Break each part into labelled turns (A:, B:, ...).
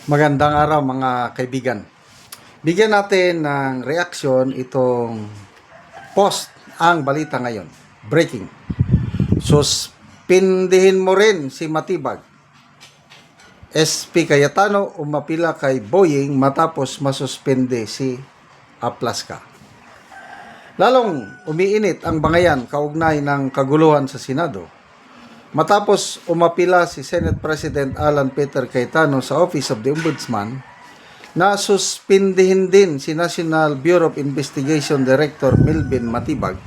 A: Magandang araw mga kaibigan. Bigyan natin ng reaksyon itong post ang balita ngayon. Breaking. Suspindihin mo rin si Matibag. SP Cayetano umapila kay Boying matapos masuspende si Aplaska. Lalong umiinit ang bangayan kaugnay ng kaguluhan sa Senado matapos umapila si Senate President Alan Peter Cayetano sa Office of the Ombudsman na suspindihin din si National Bureau of Investigation Director Melvin Matibag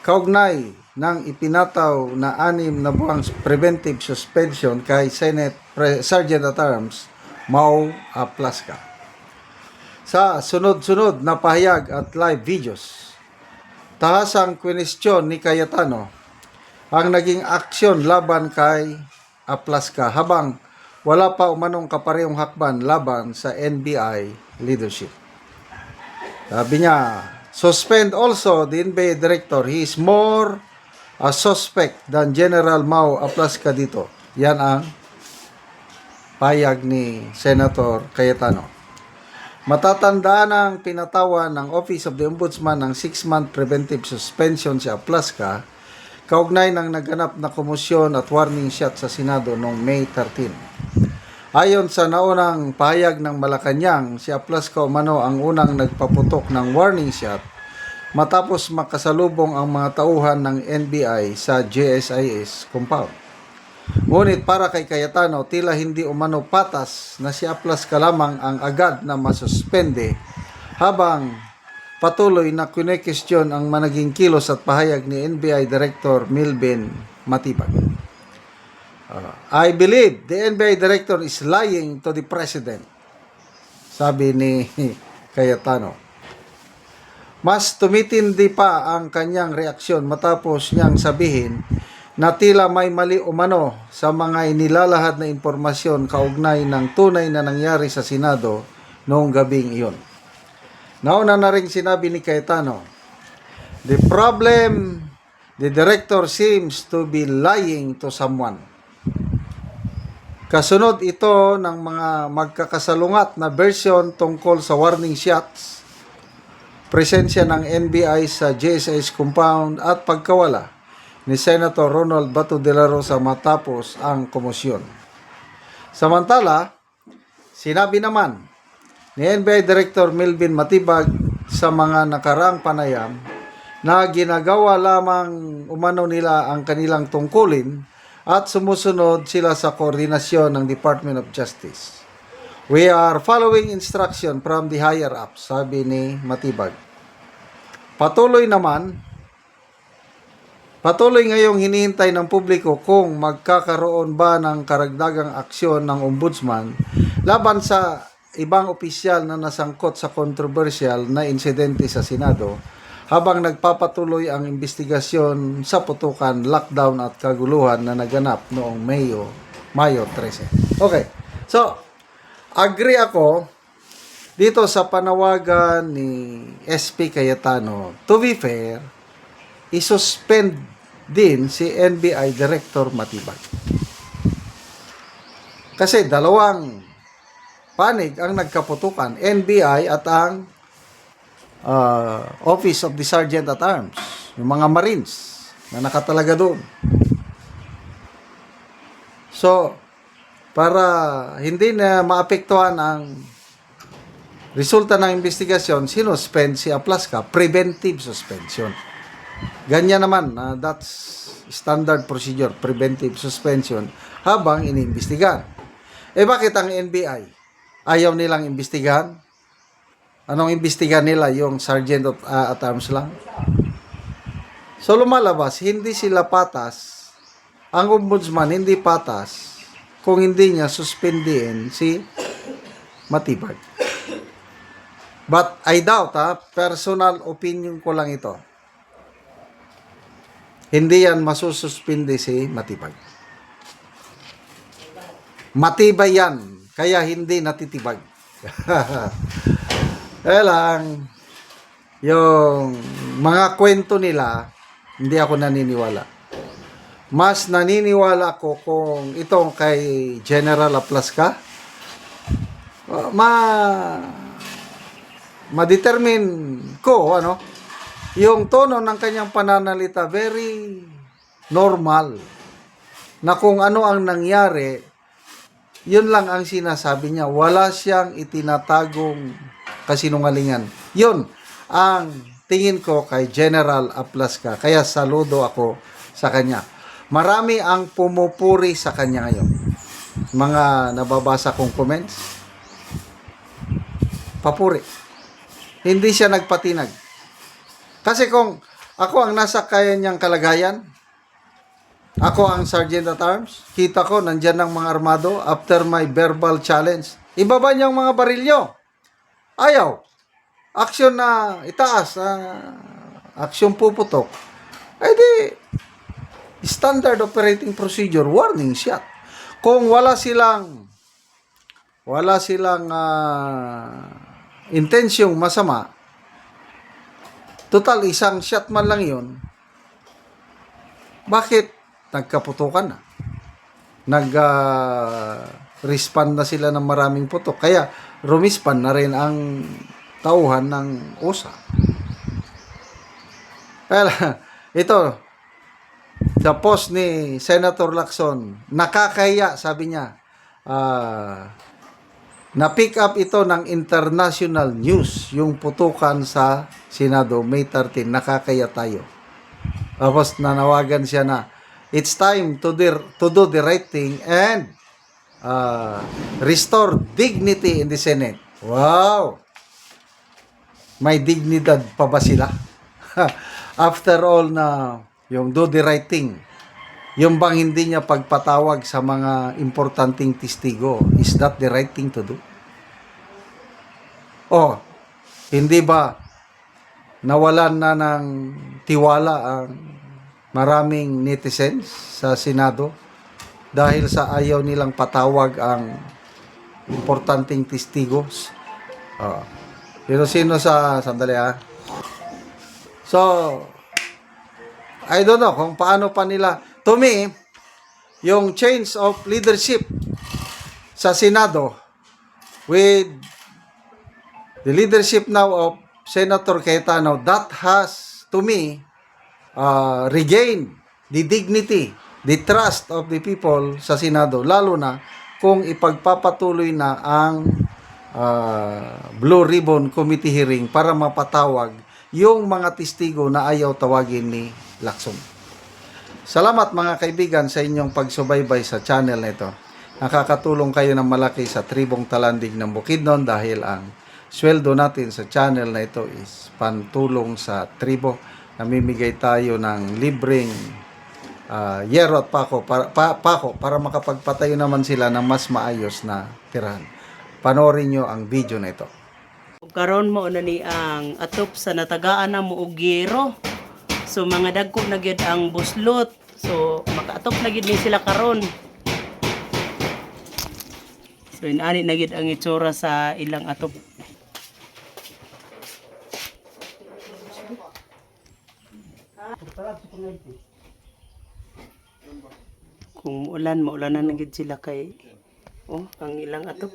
A: kaugnay ng ipinataw na 6 na buwang preventive suspension kay Senate Sergeant at Arms Mau Aplaska. Sa sunod-sunod na pahayag at live videos, tahasang kwenestyon ni Cayetano ang naging aksyon laban kay Aplaska habang wala pa umanong kaparehong hakban laban sa NBI leadership. Sabi niya, suspend also the NBI director. He is more a suspect than General Mau Aplaska dito. Yan ang payag ni Senator Cayetano. Matatandaan ang pinatawan ng Office of the Ombudsman ng 6-month preventive suspension si Aplaska kaugnay ng naganap na komosyon at warning shot sa Senado noong May 13. Ayon sa naunang pahayag ng Malacanang, si Aplaska umano ang unang nagpaputok ng warning shot matapos makasalubong ang mga tauhan ng NBI sa GSIS compound. Ngunit para kay Cayetano, tila hindi umano patas na si Aplaska lamang ang agad na masuspende habang patuloy na kinekestyon ang managing kilos at pahayag ni NBI Director Melvin Matibag. I believe the NBI Director is lying to the President, sabi ni Cayetano. Mas tumitindi pa ang kanyang reaksyon matapos niyang sabihin na tila may mali umano sa mga inilalahad na impormasyon kaugnay ng tunay na nangyari sa Senado noong gabing iyon. Nauna na rin sinabi ni Cayetano, the problem, the director seems to be lying to someone. Kasunod ito ng mga magkakasalungat na version tungkol sa warning shots, presensya ng NBI sa GSIS compound at pagkawala ni Senator Ronald Bato de la Rosa matapos ang komosyon. Samantala, sinabi naman ni NBI Director Melvin Matibag sa mga nakaraang panayam na ginagawa lamang umano nila ang kanilang tungkulin at sumusunod sila sa koordinasyon ng Department of Justice. We are following instruction from the higher ups, sabi ni Matibag. Patuloy ngayong hinihintay ng publiko kung magkakaroon ba ng karagdagang aksyon ng ombudsman laban sa ibang opisyal na nasangkot sa kontrobersyal na insidente sa Senado habang nagpapatuloy ang investigasyon sa putukan, lockdown at kaguluhan na naganap noong Mayo 13. Okay, so agree ako dito sa panawagan ni SP Cayetano. To be fair, isuspend din si NBI Director Matibag. Kasi dalawang panig ang nagkaputukan, NBI at ang Office of the Sergeant at Arms, yung mga Marines na nakatalaga doon. So, para hindi na maapektuhan ang resulta ng investigasyon, sinuspend si Aplaska, preventive suspension. Ganyan naman, that's standard procedure, preventive suspension, habang iniimbestigahan. Bakit ang NBI ayaw nilang imbestigahan? Anong imbestigahan nila? Yung Sergeant at Arms lang? So lumalabas, hindi sila patas, ang ombudsman hindi patas kung hindi niya suspendin si Matibag. But I doubt, personal opinion ko lang ito. Hindi yan masususpindi si Matibag. Matibay yan, kaya hindi natitibag. Kaya lang, yung mga kwento nila, hindi ako naniniwala. Mas naniniwala ako kung itong kay General Aplaska ma-determine ko yung tono ng kanyang pananalita very normal, na kung ano ang nangyari, yun lang ang sinasabi niya. Wala siyang itinatagong kasinungalingan. Yun ang tingin ko kay General Aplasca. Kaya saludo ako sa kanya. Marami ang pumupuri sa kanya ngayon. Mga nababasa kong comments, papuri. Hindi siya nagpatinag. Kasi kung ako ang nasa kaya niyang kalagayan, ako ang Sergeant at Arms, kita ko nandyan ng mga armado after my verbal challenge. Ibaba niyang mga barilyo. Ayaw. Aksyon na itaas, aksyon puputok. Ay di, standard operating procedure, warning shot. Kung wala silang intensyong masama, total isang shot man lang yun, bakit nagkaputukan na? Respond na sila ng maraming putok. Kaya rumispan na rin ang tauhan ng USA. Kaya ito, the post ni Senator Lacson, nakakahiya, sabi niya. Na-pick up ito ng international news, yung putukan sa Senado, May 13, nakakaya tayo. Tapos nanawagan siya na, it's time to do the right thing and restore dignity in the Senate. Wow! May dignidad pa ba sila? After all na yung do the right thing, yung bang hindi niya pagpatawag sa mga importanteng testigo, is that the right thing to do? O, hindi ba nawalan na ng tiwala ang maraming netizens sa Senado dahil sa ayaw nilang patawag ang importanteng testigos? Sino sa sandali So, I don't know kung paano pa nila. To me, yung change of leadership sa Senado with the leadership now of Senator Cayetano, that has, to me, regained the dignity, the trust of the people sa Senado, lalo na kung ipagpapatuloy na ang Blue Ribbon Committee hearing para mapatawag yung mga testigo na ayaw tawagin ni Lacson. Salamat mga kaibigan sa inyong pagsubaybay sa channel na ito. Nakakatulong kayo ng malaki sa tribong Talandig ng Bukidnon dahil ang sweldo natin sa channel na ito is pantulong sa tribo. Namimigay tayo ng libreng yero at pako para makapagpatayo naman sila ng mas maayos na tirahan. Panoorin nyo ang video na ito.
B: Karon mo na ni ang atop sa natagaan na mo og yero. So mga dagko na gyud ang buslot. So makaatop na gyud ni sila karon. So inani na gyud ang itsura sa ilang atop. Kung maulanan na gyud sila kay ang ilang atop.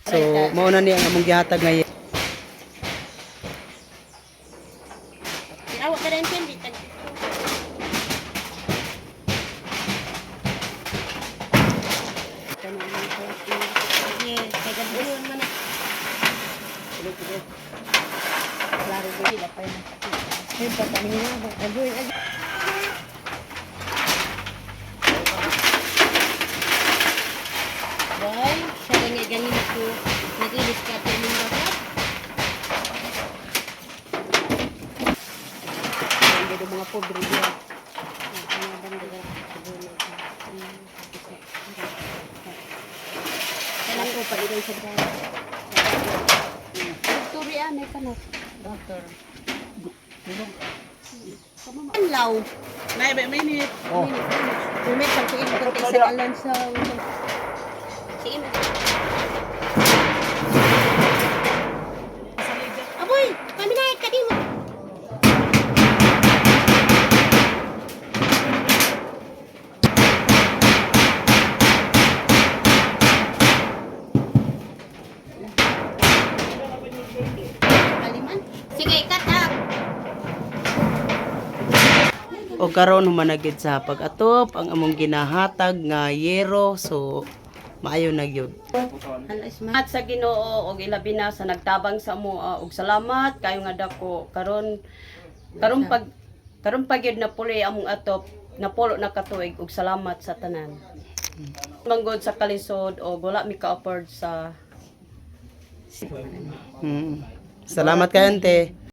B: So mao na ni ang among gihatag ngayon.
C: Awak kadang candy tag. Yes, kaya buwan man na. Klaro di la pa na. Ay patanin na, agoy. Boy, siya nga ganito ko nag-ilis ka tayo ng bakit. Ang mga pobre diya. Ang bandera. Kailan ko pa rin sa dahil. Victoria, may panak. Doctor. Anlaw.
B: Nay, may minute.
C: Umit pag siin ko tayo sa alan sa siin. Aboy, kami na kadimo.
B: O karon humanagid sa pag-atop ang among ginahatag nga yero, so maayo na gyud. At sa Ginoo og ilabi na sa nagtabang sa amo og salamat kayo nga dako karon pag yun na puli among atop napulo na katuig og salamat sa tanan. Manggod sa kalisod o wala mi ka-afford sa Salamat kayo, ante.